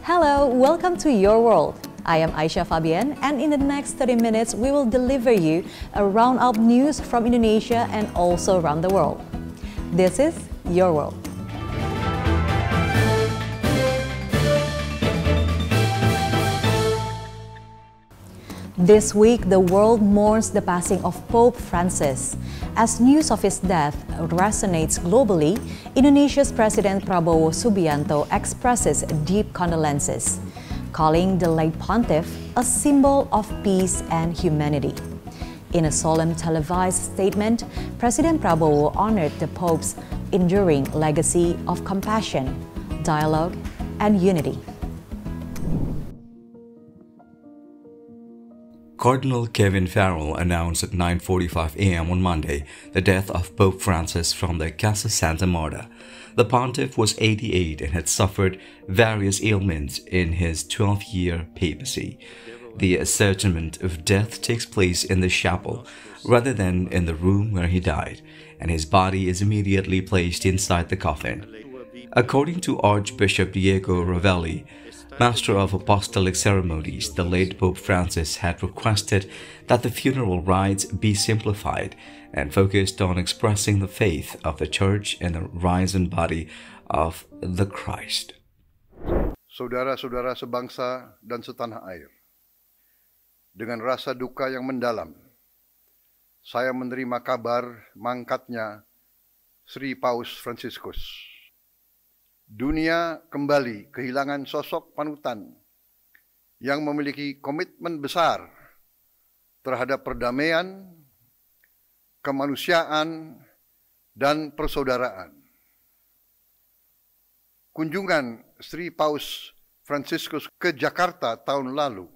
Hello, welcome to Your World. I am Aisha Fabian, and in the next 30 minutes, we will deliver you a roundup news from Indonesia and also around the world. This is Your World. This week, the world mourns the passing of Pope Francis. As news of his death resonates globally, Indonesia's President Prabowo Subianto expresses deep condolences, calling the late pontiff a symbol of peace and humanity. In a solemn televised statement, President Prabowo honored the Pope's enduring legacy of compassion, dialogue, and unity. Cardinal Kevin Farrell announced at 9:45 a.m. on Monday the death of Pope Francis from the Casa Santa Marta. The pontiff was 88 and had suffered various ailments in his 12-year papacy. The ascertainment of death takes place in the chapel rather than in the room where he died, and his body is immediately placed inside the coffin. According to Archbishop Diego Ravelli, Master of Apostolic Ceremonies, the late Pope Francis had requested that the funeral rites be simplified and focused on expressing the faith of the Church in the risen body of the Christ. Saudara-saudara sebangsa dan setanah air, dengan rasa duka yang mendalam, saya menerima kabar mangkatnya Sri Paus Fransiskus. Dunia kembali kehilangan sosok panutan yang memiliki komitmen besar terhadap perdamaian, kemanusiaan, dan persaudaraan. Kunjungan Sri Paus Fransiskus ke Jakarta tahun lalu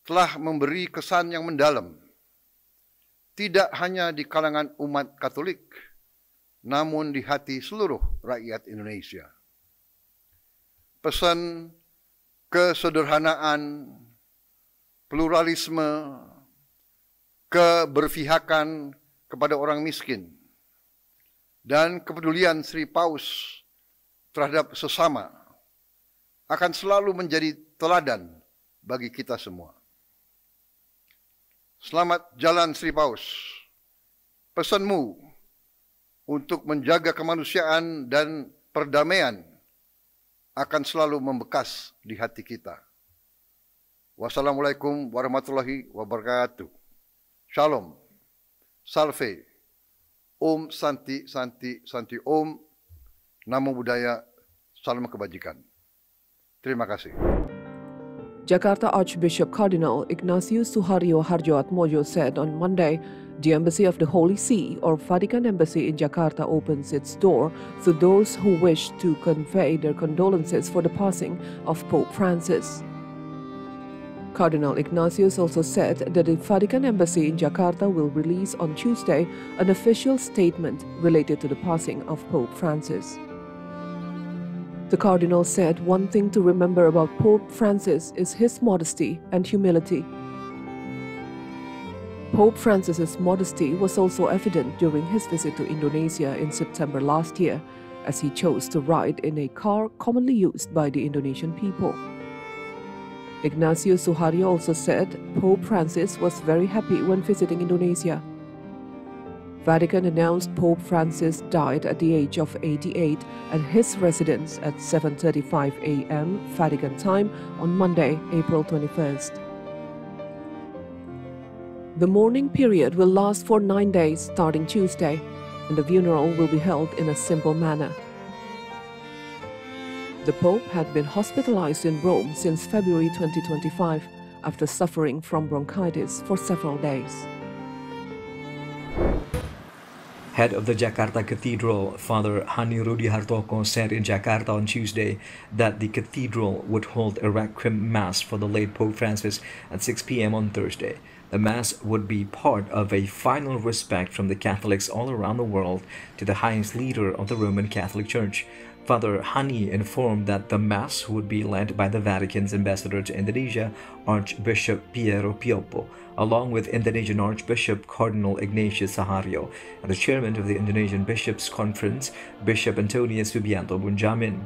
telah memberi kesan yang mendalam, tidak hanya di kalangan umat Katolik, namun di hati seluruh rakyat Indonesia. Pesan kesederhanaan, pluralisme, keberpihakan kepada orang miskin, dan kepedulian Sri Paus terhadap sesama akan selalu menjadi teladan bagi kita semua. Selamat jalan Sri Paus. Pesanmu untuk menjaga kemanusiaan dan perdamaian akan selalu membekas di hati kita. Wassalamualaikum warahmatullahi wabarakatuh. Shalom. Salve. Om Santi Santi Santi Om. Namo Buddhaya. Salam kebajikan. Terima kasih. Jakarta Archbishop Cardinal Ignatius Suharyo Harjoatmojo said on Monday, the Embassy of the Holy See, or Vatican Embassy in Jakarta, opens its door to those who wish to convey their condolences for the passing of Pope Francis. Cardinal Ignatius also said that the Vatican Embassy in Jakarta will release on Tuesday an official statement related to the passing of Pope Francis. The Cardinal said one thing to remember about Pope Francis is his modesty and humility. Pope Francis's modesty was also evident during his visit to Indonesia in September last year, as he chose to ride in a car commonly used by the Indonesian people. Ignatius Suharyo also said Pope Francis was very happy when visiting Indonesia. Vatican announced Pope Francis died at the age of 88 at his residence at 7:35 a.m. Vatican time on Monday, April 21st. The mourning period will last for 9 days starting Tuesday, and the funeral will be held in a simple manner. The Pope had been hospitalized in Rome since February 2025 after suffering from bronchitis for several days. Head of the Jakarta Cathedral, Father Hani Rudi Hartoko, said in Jakarta on Tuesday that the cathedral would hold a Requiem Mass for the late Pope Francis at 6 p.m. on Thursday. The Mass would be part of a final respect from the Catholics all around the world to the highest leader of the Roman Catholic Church. Father Hani informed that the Mass would be led by the Vatican's ambassador to Indonesia, Archbishop Piero Pioppo, along with Indonesian Archbishop Cardinal Ignatius Suharyo and the chairman of the Indonesian Bishops' Conference, Bishop Antonius Subianto Bunjamin.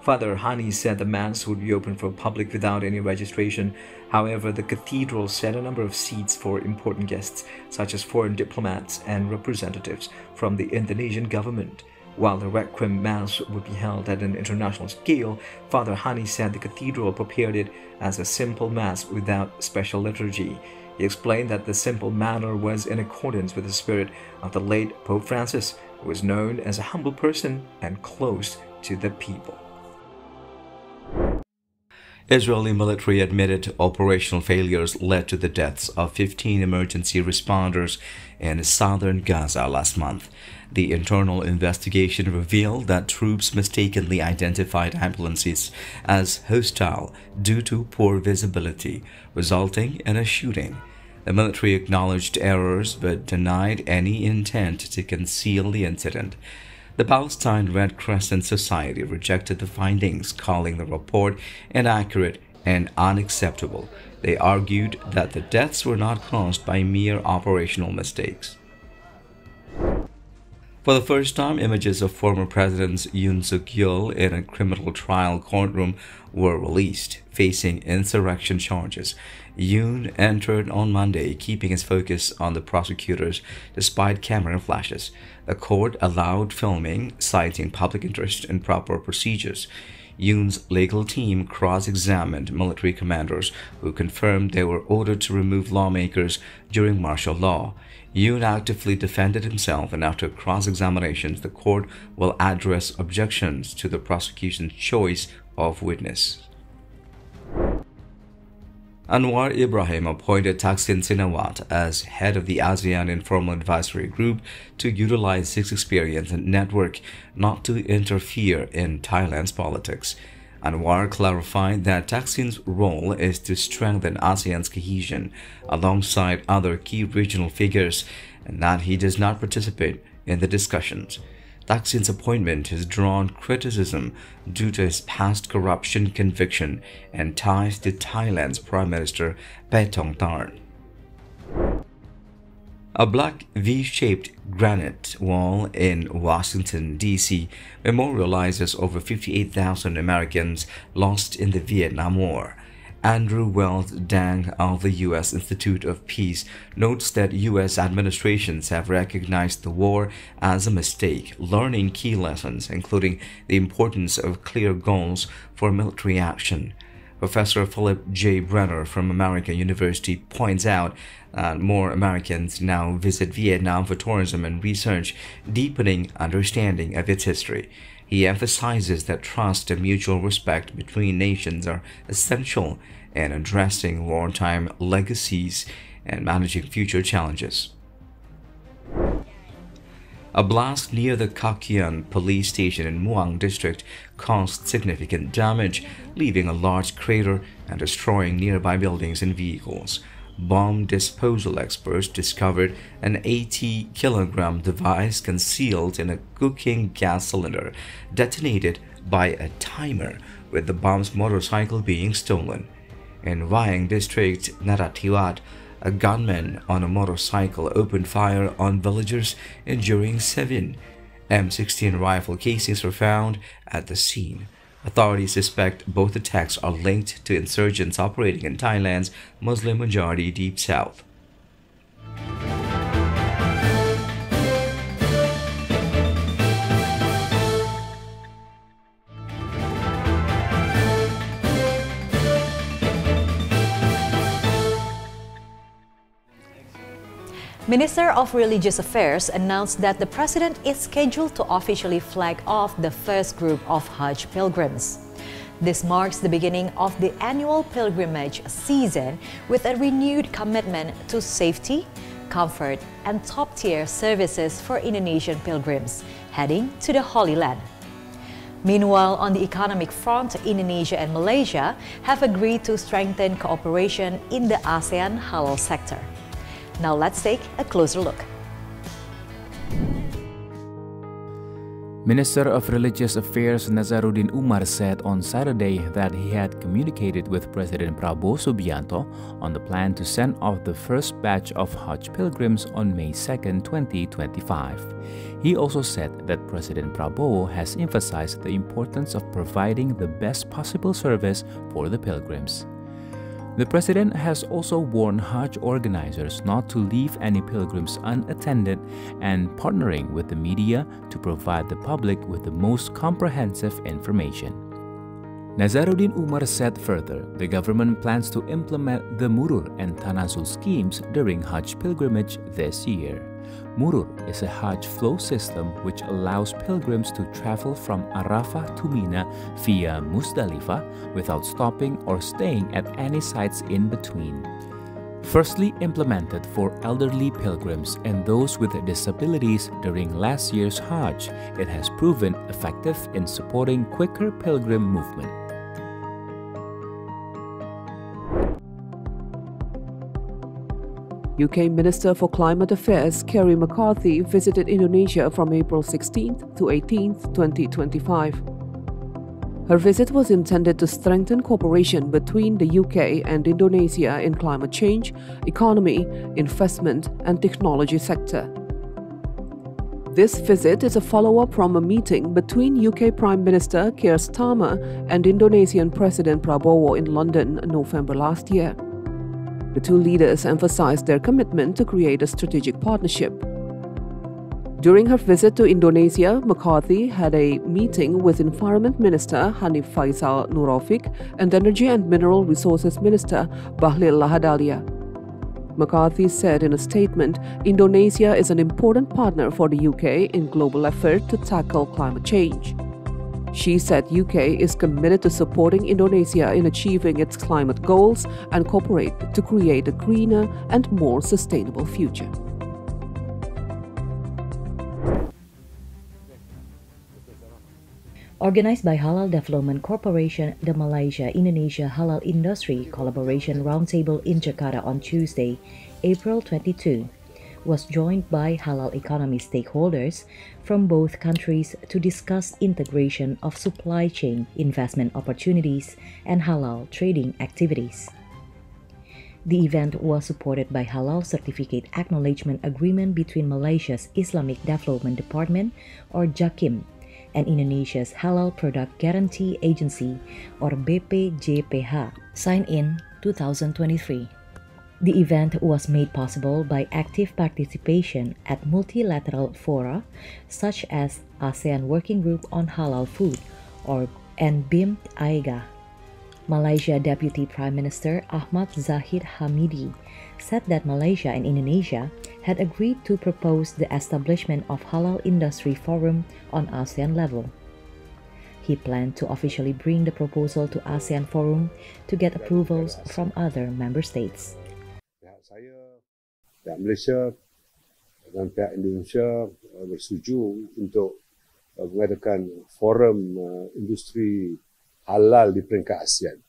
Father Hani said the Mass would be open for public without any registration. However, the cathedral set a number of seats for important guests, such as foreign diplomats and representatives from the Indonesian government. While the Requiem Mass would be held at an international scale, Father Hani said the cathedral prepared it as a simple Mass without special liturgy. He explained that the simple manner was in accordance with the spirit of the late Pope Francis, who was known as a humble person and close to the people. Israeli military admitted operational failures led to the deaths of 15 emergency responders in southern Gaza last month. The internal investigation revealed that troops mistakenly identified ambulances as hostile due to poor visibility, resulting in a shooting. The military acknowledged errors but denied any intent to conceal the incident. The Palestine Red Crescent Society rejected the findings, calling the report inaccurate and unacceptable. They argued that the deaths were not caused by mere operational mistakes. For the first time, images of former President Yoon Suk-yeol in a criminal trial courtroom were released, facing insurrection charges. Yoon entered on Monday, keeping his focus on the prosecutors despite camera flashes. The court allowed filming, citing public interest and proper procedures. Yoon's legal team cross-examined military commanders who confirmed they were ordered to remove lawmakers during martial law. Yoon actively defended himself, and after cross-examinations, the court will address objections to the prosecution's choice of witness. Anwar Ibrahim appointed Thaksin Shinawatra as head of the ASEAN Informal Advisory Group to utilize his experience and network not to interfere in Thailand's politics. Anwar clarified that Thaksin's role is to strengthen ASEAN's cohesion alongside other key regional figures and that he does not participate in the discussions. Thaksin's appointment has drawn criticism due to his past corruption conviction and ties to Thailand's Prime Minister Paetongtarn. A black V-shaped granite wall in Washington, D.C. memorializes over 58,000 Americans lost in the Vietnam War. Andrew Wells Dang of the U.S. Institute of Peace notes that U.S. administrations have recognized the war as a mistake, learning key lessons, including the importance of clear goals for military action. Professor Philip J. Brenner from American University points out that more Americans now visit Vietnam for tourism and research, deepening understanding of its history. He emphasizes that trust and mutual respect between nations are essential in addressing wartime legacies and managing future challenges. A blast near the Kakian police station in Muang district caused significant damage, leaving a large crater and destroying nearby buildings and vehicles. Bomb disposal experts discovered an 80-kilogram device concealed in a cooking gas cylinder, detonated by a timer, with the bomb's motorcycle being stolen. In Vayang district, Narathiwat, a gunman on a motorcycle opened fire on villagers, injuring 7. M16 rifle casings were found at the scene. Authorities suspect both attacks are linked to insurgents operating in Thailand's Muslim-majority Deep South. Minister of Religious Affairs announced that the president is scheduled to officially flag off the first group of Hajj pilgrims. This marks the beginning of the annual pilgrimage season with a renewed commitment to safety, comfort, and top-tier services for Indonesian pilgrims heading to the Holy Land. Meanwhile, on the economic front, Indonesia and Malaysia have agreed to strengthen cooperation in the ASEAN halal sector. Now let's take a closer look. Minister of Religious Affairs Nazaruddin Umar said on Saturday that he had communicated with President Prabowo Subianto on the plan to send off the first batch of Hajj pilgrims on May 2, 2025. He also said that President Prabowo has emphasized the importance of providing the best possible service for the pilgrims. The president has also warned Hajj organizers not to leave any pilgrims unattended and partnering with the media to provide the public with the most comprehensive information. Nazaruddin Umar said further, the government plans to implement the Murur and Tanazul schemes during Hajj pilgrimage this year. Murur is a Hajj flow system which allows pilgrims to travel from Arafah to Mina via Muzdalifah without stopping or staying at any sites in between. Firstly implemented for elderly pilgrims and those with disabilities during last year's Hajj, it has proven effective in supporting quicker pilgrim movement. UK Minister for Climate Affairs Kerry McCarthy visited Indonesia from April 16th to 18th, 2025. Her visit was intended to strengthen cooperation between the UK and Indonesia in climate change, economy, investment, and technology sector. This visit is a follow-up from a meeting between UK Prime Minister Keir Starmer and Indonesian President Prabowo in London in November last year. The two leaders emphasized their commitment to create a strategic partnership. During her visit to Indonesia, McCarthy had a meeting with Environment Minister Hanif Faisal Nurofik and Energy and Mineral Resources Minister Bahlil Lahadalia. McCarthy said in a statement, Indonesia is an important partner for the UK in global effort to tackle climate change. She said UK is committed to supporting Indonesia in achieving its climate goals and cooperate to create a greener and more sustainable future. Organized by Halal Development Corporation, the Malaysia-Indonesia Halal Industry Collaboration Roundtable in Jakarta on Tuesday, April 22, was joined by halal economy stakeholders from both countries to discuss integration of supply chain investment opportunities and halal trading activities. The event was supported by Halal Certificate Acknowledgement Agreement between Malaysia's Islamic Development Department, or JAKIM, and Indonesia's Halal Product Guarantee Agency, or BPJPH, signed in 2023. The event was made possible by active participation at multilateral fora such as ASEAN Working Group on Halal Food and BIMT-AIGA. Malaysia Deputy Prime Minister Ahmad Zahid Hamidi said that Malaysia and Indonesia had agreed to propose the establishment of Halal Industry Forum on ASEAN level. He planned to officially bring the proposal to ASEAN Forum to get approvals from other member states. Pihak Malaysia dan pihak Indonesia bersetuju untuk mengadakan forum industri halal di peringkat ASEAN.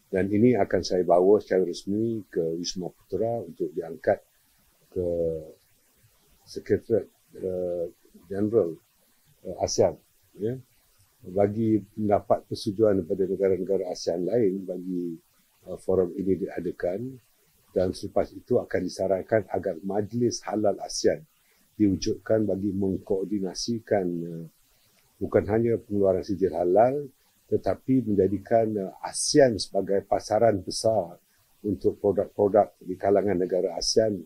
Dan ini akan saya bawa secara resmi ke Wisma Putra untuk diangkat ke Sekretariat Jeneral ASEAN. Ya. Bagi mendapat persetujuan daripada negara-negara ASEAN lain bagi forum ini diadakan, dan selepas itu akan disarankan agar Majlis Halal ASEAN diwujudkan bagi mengkoordinasikan bukan hanya pengeluaran sijil halal tetapi menjadikan ASEAN sebagai pasaran besar untuk produk-produk di kalangan negara ASEAN.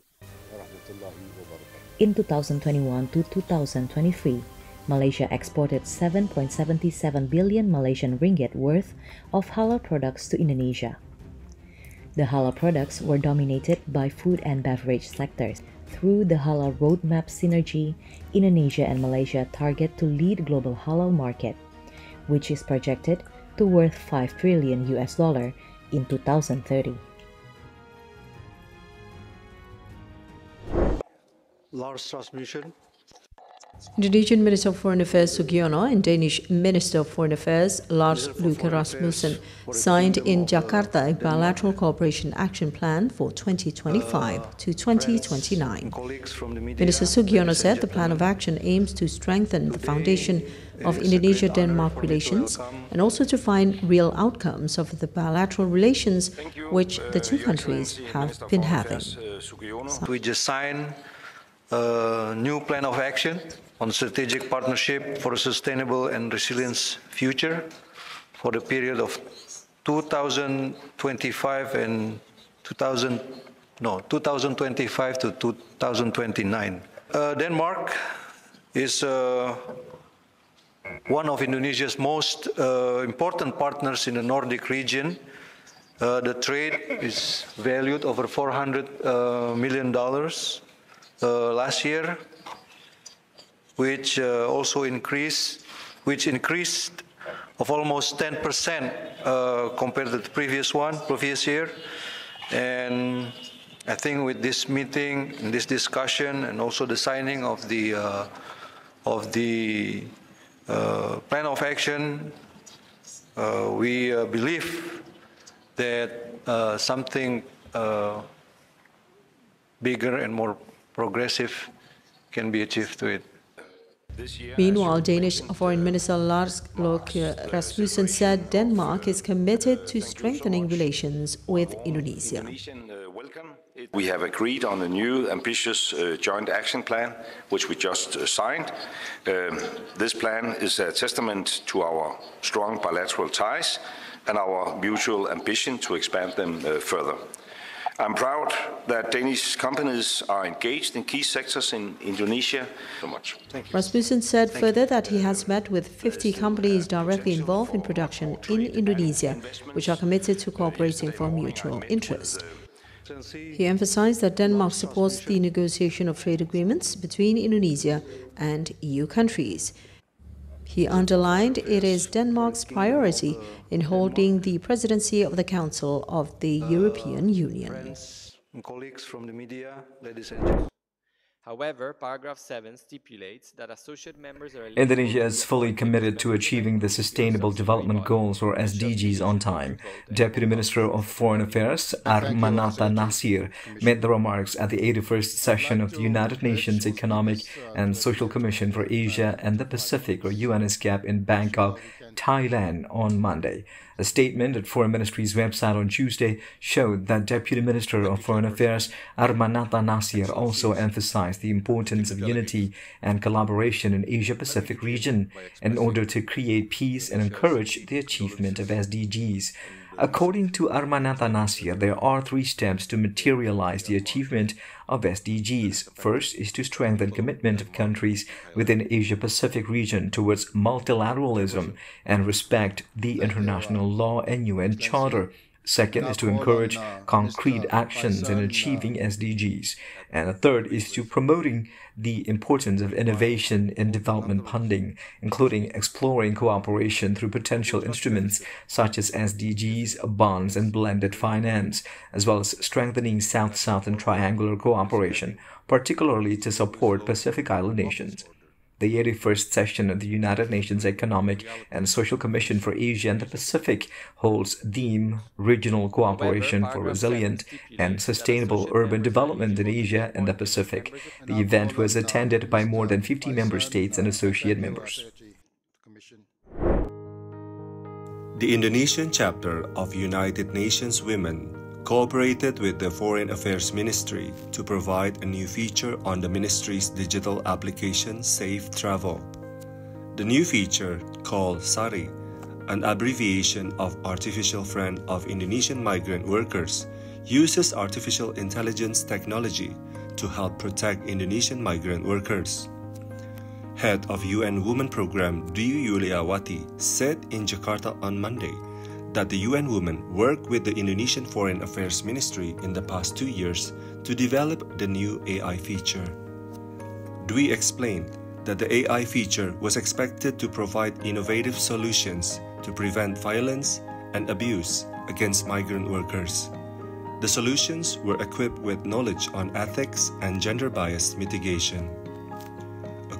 In 2021 to 2023, Malaysia exported 7.77 billion Malaysian ringgit worth of halal products to Indonesia. The halal products were dominated by food and beverage sectors. Through the Halal Roadmap Synergy, Indonesia and Malaysia target to lead global halal market, which is projected to worth $5 trillion in 2030. Large transmission. Indonesian Minister of Foreign Affairs Sugiono and Danish Minister of Foreign Affairs Lars Løkke Rasmussen signed in Jakarta a bilateral cooperation action plan for 2025 to 2029. Minister Sugiono said the plan of action aims to strengthen the foundation of Indonesia-Denmark relations and also to find real outcomes of the bilateral relations which the two countries have been having. We just signed a new plan of action on strategic partnership for a sustainable and resilient future for the period of 2025 and 2025 to 2029. Denmark is one of Indonesia's most important partners in the Nordic region. The trade is valued over $400 million last year, which increased of almost 10% compared to the previous year. And I think with this meeting, and this discussion, and also the signing of the plan of action, we believe that something bigger and more progressive can be achieved to it. Meanwhile, Danish Foreign Minister Lars Løkke Rasmussen said Denmark is committed to strengthening relations with Indonesia. We have agreed on a new ambitious joint action plan, which we just signed. This plan is a testament to our strong bilateral ties and our mutual ambition to expand them further. I'm proud that Danish companies are engaged in key sectors in Indonesia. So much. Thank you. Rasmussen said further that he has met with 50 companies directly involved in production in Indonesia, which are committed to cooperating for mutual interest. He emphasized that Denmark supports the negotiation of trade agreements between Indonesia and EU countries. He underlined it is Denmark's priority in holding the presidency of the Council of the European Union. Friends and colleagues from the media, ladies and gentlemen. However, paragraph 7 stipulates that associate members are... Indonesia is fully committed to achieving the Sustainable Development Goals, or SDGs, on time. Deputy Minister of Foreign Affairs Armanata Nasir made the remarks at the 81st session of the United Nations Economic and Social Commission for Asia and the Pacific, or UNESCAP, in Bangkok, Thailand on Monday. A statement at Foreign Ministry's website on Tuesday showed that Deputy Minister of Foreign Affairs Armanata Nasir also emphasized the importance of unity and collaboration in Asia-Pacific region in order to create peace and encourage the achievement of SDGs. According to Armanata Nasir, there are 3 steps to materialize the achievement of SDGs. First is to strengthen commitment of countries within Asia-Pacific region towards multilateralism and respect the international law and UN Charter. Second is to encourage concrete actions in achieving SDGs. And the third is to promoting the importance of innovation in development funding, including exploring cooperation through potential instruments such as SDGs, bonds, and blended finance, as well as strengthening South-South and triangular cooperation, particularly to support Pacific Island nations. The 81st session of the United Nations Economic and Social Commission for Asia and the Pacific holds theme Regional Cooperation for Resilient and Sustainable Urban Development in Asia and the Pacific. The event was attended by more than 50 member states and associate members. The Indonesian chapter of United Nations Women cooperated with the Foreign Affairs Ministry to provide a new feature on the ministry's digital application Safe Travel. The new feature, called SARI, an abbreviation of Artificial Friend of Indonesian Migrant Workers, uses artificial intelligence technology to help protect Indonesian migrant workers. Head of UN Women Program Dwi Yuliawati said in Jakarta on Monday that the UN Women worked with the Indonesian Foreign Affairs Ministry in the past 2 years to develop the new AI feature. Dwi explained that the AI feature was expected to provide innovative solutions to prevent violence and abuse against migrant workers. The solutions were equipped with knowledge on ethics and gender bias mitigation.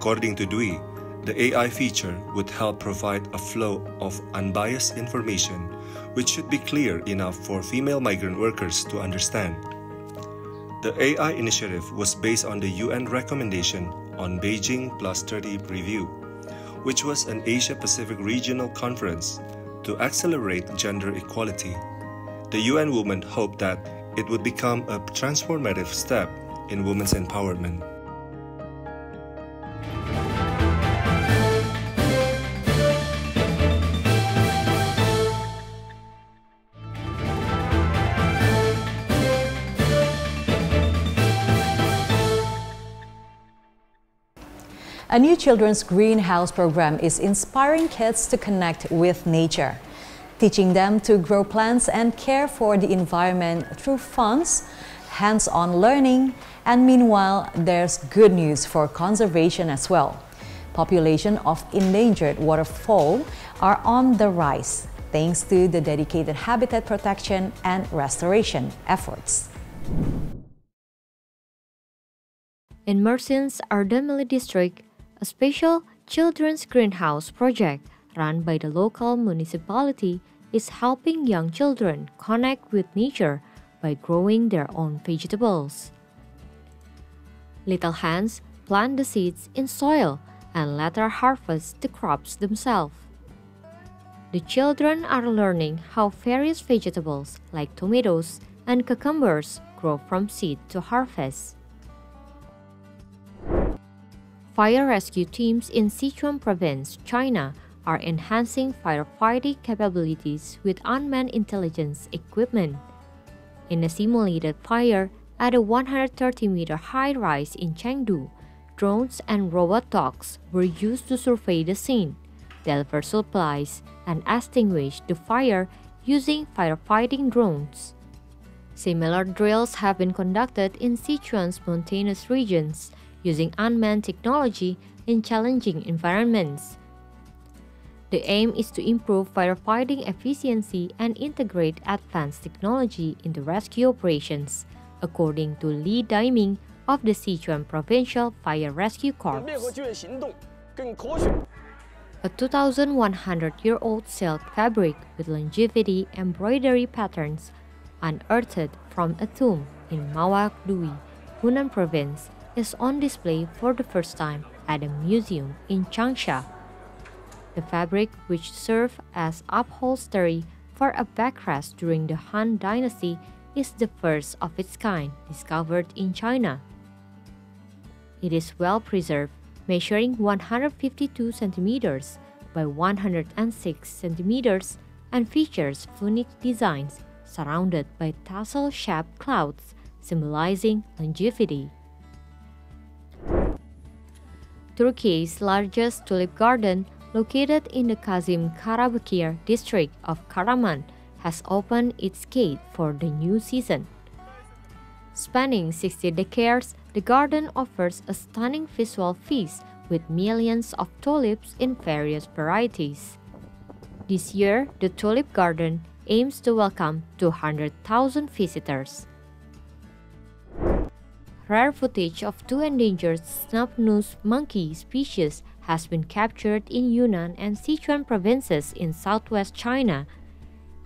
According to Dwi, the AI feature would help provide a flow of unbiased information which should be clear enough for female migrant workers to understand. The AI initiative was based on the UN recommendation on Beijing Plus 30 Review, which was an Asia-Pacific regional conference to accelerate gender equality. The UN Women hoped that it would become a transformative step in women's empowerment. A new children's greenhouse program is inspiring kids to connect with nature, teaching them to grow plants and care for the environment through fun, hands-on learning, and meanwhile, there's good news for conservation as well. Population of endangered waterfowl are on the rise, thanks to the dedicated habitat protection and restoration efforts. In Mersin's Ardamili district, a special children's greenhouse project run by the local municipality is helping young children connect with nature by growing their own vegetables. Little hands plant the seeds in soil and later harvest the crops themselves. The children are learning how various vegetables like tomatoes and cucumbers grow from seed to harvest. Fire rescue teams in Sichuan province, China, are enhancing firefighting capabilities with unmanned intelligence equipment. In a simulated fire at a 130-meter high-rise in Chengdu, drones and robot dogs were used to survey the scene, deliver supplies, and extinguish the fire using firefighting drones. Similar drills have been conducted in Sichuan's mountainous regions, using unmanned technology in challenging environments. The aim is to improve firefighting efficiency and integrate advanced technology into rescue operations, according to Li Daiming of the Sichuan Provincial Fire Rescue Corps. A 2,100-year-old silk fabric with longevity embroidery patterns unearthed from a tomb in Mawak Dui, Hunan Province, is on display for the first time at a museum in Changsha. The fabric, which served as upholstery for a backrest during the Han Dynasty, is the first of its kind discovered in China. It is well preserved, measuring 152 centimeters by 106 centimeters and features unique designs surrounded by tassel-shaped clouds, symbolizing longevity. Turkey's largest tulip garden, located in the Kazim Karabakir district of Karaman, has opened its gate for the new season. Spanning 60 decades, the garden offers a stunning visual feast with millions of tulips in various varieties. This year, the tulip garden aims to welcome 200,000 visitors. Rare footage of two endangered snub-nosed monkey species has been captured in Yunnan and Sichuan provinces in southwest China.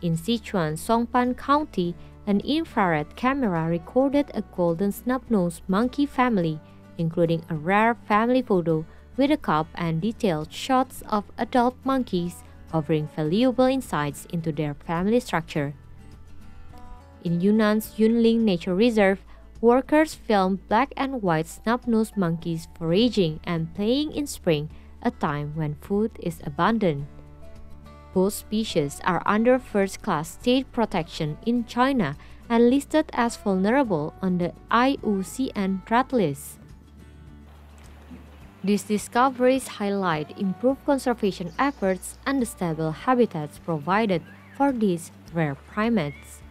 In Sichuan Songpan County, an infrared camera recorded a golden snub-nosed monkey family, including a rare family photo with a cub and detailed shots of adult monkeys offering valuable insights into their family structure. In Yunnan's Yunling Nature Reserve, workers filmed black and white snub-nosed monkeys foraging and playing in spring, a time when food is abundant. Both species are under first-class state protection in China and listed as vulnerable on the IUCN Red List. These discoveries highlight improved conservation efforts and the stable habitats provided for these rare primates.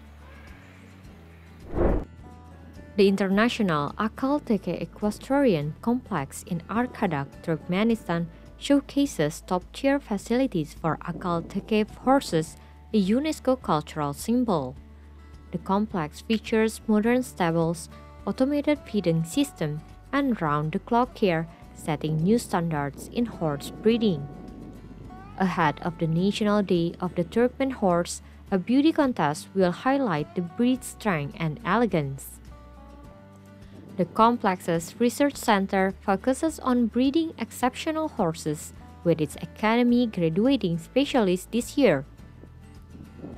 The International Akal Teke Equestrian Complex in Arkadak, Turkmenistan, showcases top-tier facilities for Akal Teke horses, a UNESCO cultural symbol. The complex features modern stables, automated feeding system, and round-the-clock care, setting new standards in horse breeding. Ahead of the National Day of the Turkmen Horse, a beauty contest will highlight the breed's strength and elegance. The complex's research center focuses on breeding exceptional horses, with its academy graduating specialists this year.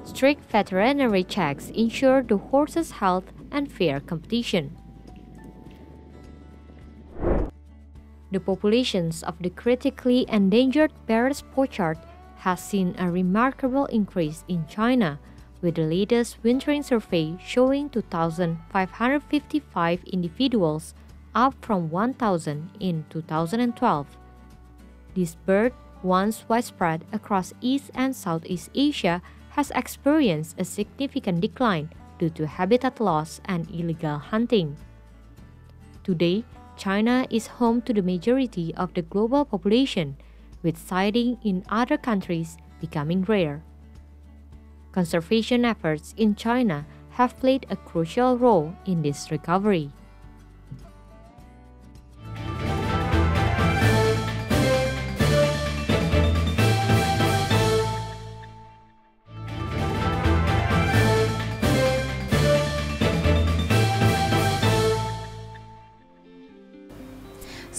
Strict veterinary checks ensure the horse's health and fair competition. The populations of the critically endangered Barrett's pochard has seen a remarkable increase in China, with the latest wintering survey showing 2,555 individuals, up from 1,000 in 2012. This bird, once widespread across East and Southeast Asia, has experienced a significant decline due to habitat loss and illegal hunting. Today, China is home to the majority of the global population, with sighting in other countries becoming rare. Conservation efforts in China have played a crucial role in this recovery.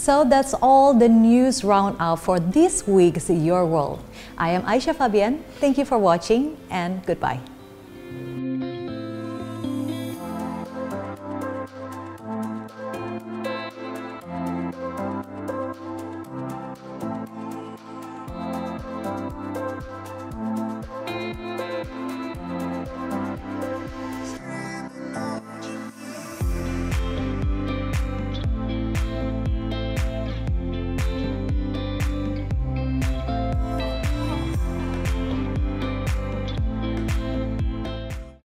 So that's all the news roundup for this week's Your World. I am Aisha Fabian. Thank you for watching and goodbye.